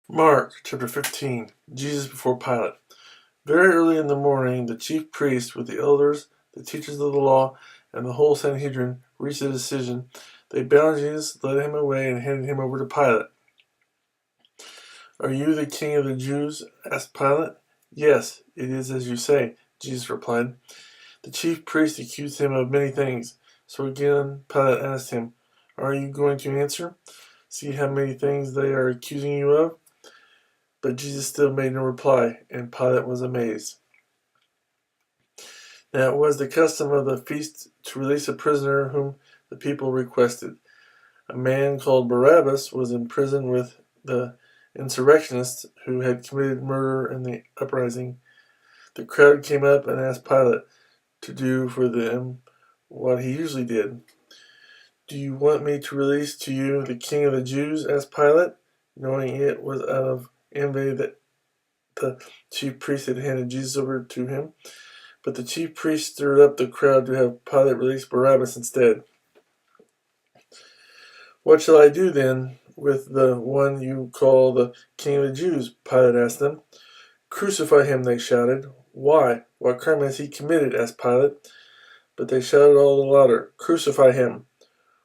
Mark chapter 15. Jesus before Pilate. Very early in the morning, the chief priests with the elders, the teachers of the law, and the whole Sanhedrin reached a decision. They bound Jesus, led him away, and handed him over to Pilate. "Are you the king of the Jews?" asked Pilate. "Yes, it is as you say," Jesus replied. The chief priests accused him of many things. So again Pilate asked him, "Are you going to answer? See how many things they are accusing you of." But Jesus still made no reply, and Pilate was amazed. Now it was the custom of the feast to release a prisoner whom the people requested. A man called Barabbas was in prison with the insurrectionists who had committed murder in the uprising. The crowd came up and asked Pilate to do for them what he usually did. "Do you want me to release to you the king of the Jews?" asked Pilate, knowing it was out of envy that the chief priest had handed Jesus over to him. But the chief priest stirred up the crowd to have Pilate release Barabbas instead. "What shall I do then with the one you call the king of the Jews?" Pilate asked them. "Crucify him," they shouted. "Why? What crime has he committed?" asked Pilate. But they shouted all the louder, "Crucify him."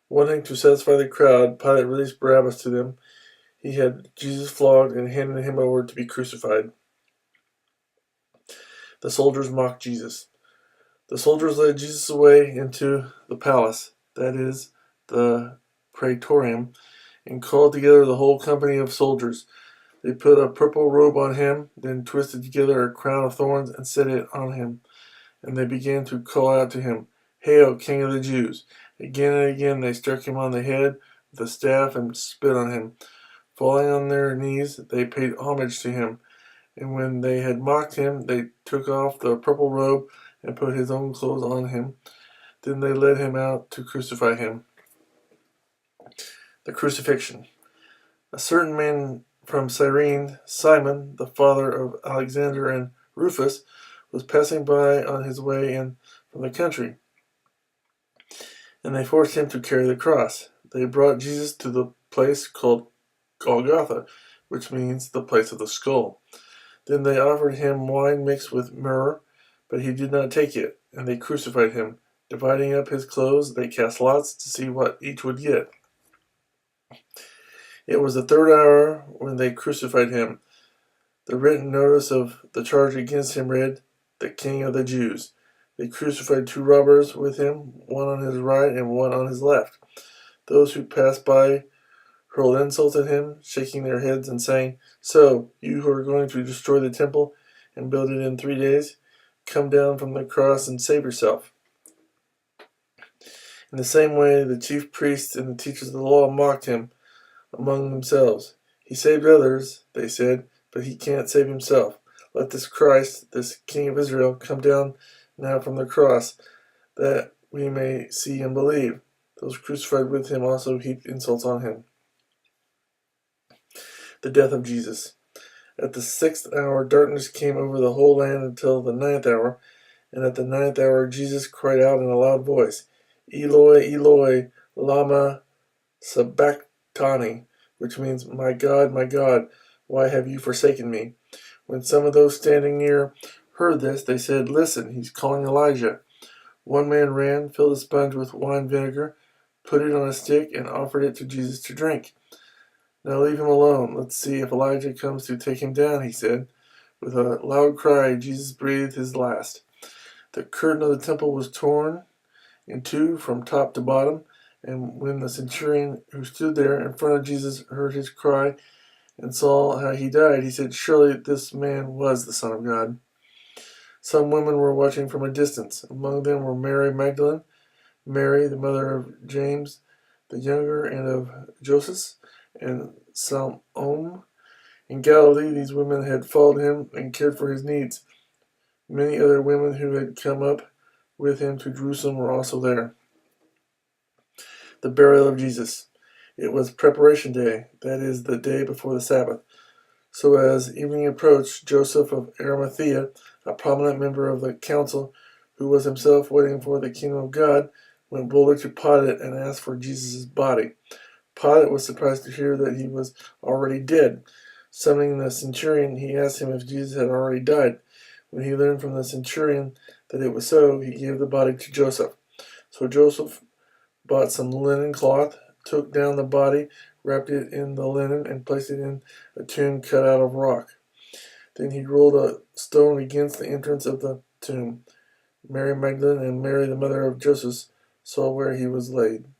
Wanting to satisfy the crowd, Pilate released Barabbas to them. He had Jesus flogged and handed him over to be crucified. The soldiers mocked Jesus. The soldiers led Jesus away into the palace, that is, the praetorium, and called together the whole company of soldiers. They put a purple robe on him, then twisted together a crown of thorns and set it on him. And they began to call out to him, "Hail, King of the Jews!" Again and again they struck him on the head with a staff and spit on him. Falling on their knees, they paid homage to him. And when they had mocked him, they took off the purple robe and put his own clothes on him. Then they led him out to crucify him. The crucifixion. A certain man from Cyrene, Simon, the father of Alexander and Rufus, was passing by on his way in from the country, and they forced him to carry the cross. They brought Jesus to the place called Golgotha, which means the place of the skull. Then they offered him wine mixed with myrrh, but he did not take it, and they crucified him. Dividing up his clothes, they cast lots to see what each would get. It was the third hour when they crucified him. The written notice of the charge against him read, "The King of the Jews." They crucified two robbers with him, one on his right and one on his left. Those who passed by hurled insults at him, shaking their heads and saying, "So, you who are going to destroy the temple and build it in 3 days, come down from the cross and save yourself." In the same way, the chief priests and the teachers of the law mocked him among themselves. "He saved others," they said, "but he can't save himself. Let this Christ, this King of Israel, come down now from the cross, that we may see and believe." Those crucified with him also heaped insults on him. The death of Jesus. At the 6th hour, darkness came over the whole land until the 9th hour, and at the 9th hour Jesus cried out in a loud voice, "Eloi, Eloi, lama sabachthani," which means, my God, why have you forsaken me?" When some of those standing near heard this, they said, "Listen, he's calling Elijah." One man ran, filled a sponge with wine vinegar, put it on a stick, and offered it to Jesus to drink. "Now leave him alone. Let's see if Elijah comes to take him down," he said. With a loud cry, Jesus breathed his last. The curtain of the temple was torn in two from top to bottom, and when the centurion who stood there in front of Jesus heard his cry and saw how he died, he said, "Surely this man was the Son of God." Some women were watching from a distance. Among them were Mary Magdalene, Mary, the mother of James the younger, and of Joseph, and Salome. In Galilee, these women had followed him and cared for his needs. Many other women who had come up with him to Jerusalem were also there. The burial of Jesus. It was preparation day, that is, the day before the Sabbath. So as evening approached, Joseph of Arimathea, a prominent member of the council, who was himself waiting for the kingdom of God, went boldly to Pilate and asked for Jesus' body. Pilate was surprised to hear that he was already dead. Summoning the centurion, he asked him if Jesus had already died. When he learned from the centurion that it was so, he gave the body to Joseph. So Joseph bought some linen cloth, took down the body, wrapped it in the linen, and placed it in a tomb cut out of rock. Then he rolled a stone against the entrance of the tomb. Mary Magdalene and Mary, the mother of Joseph, saw where he was laid.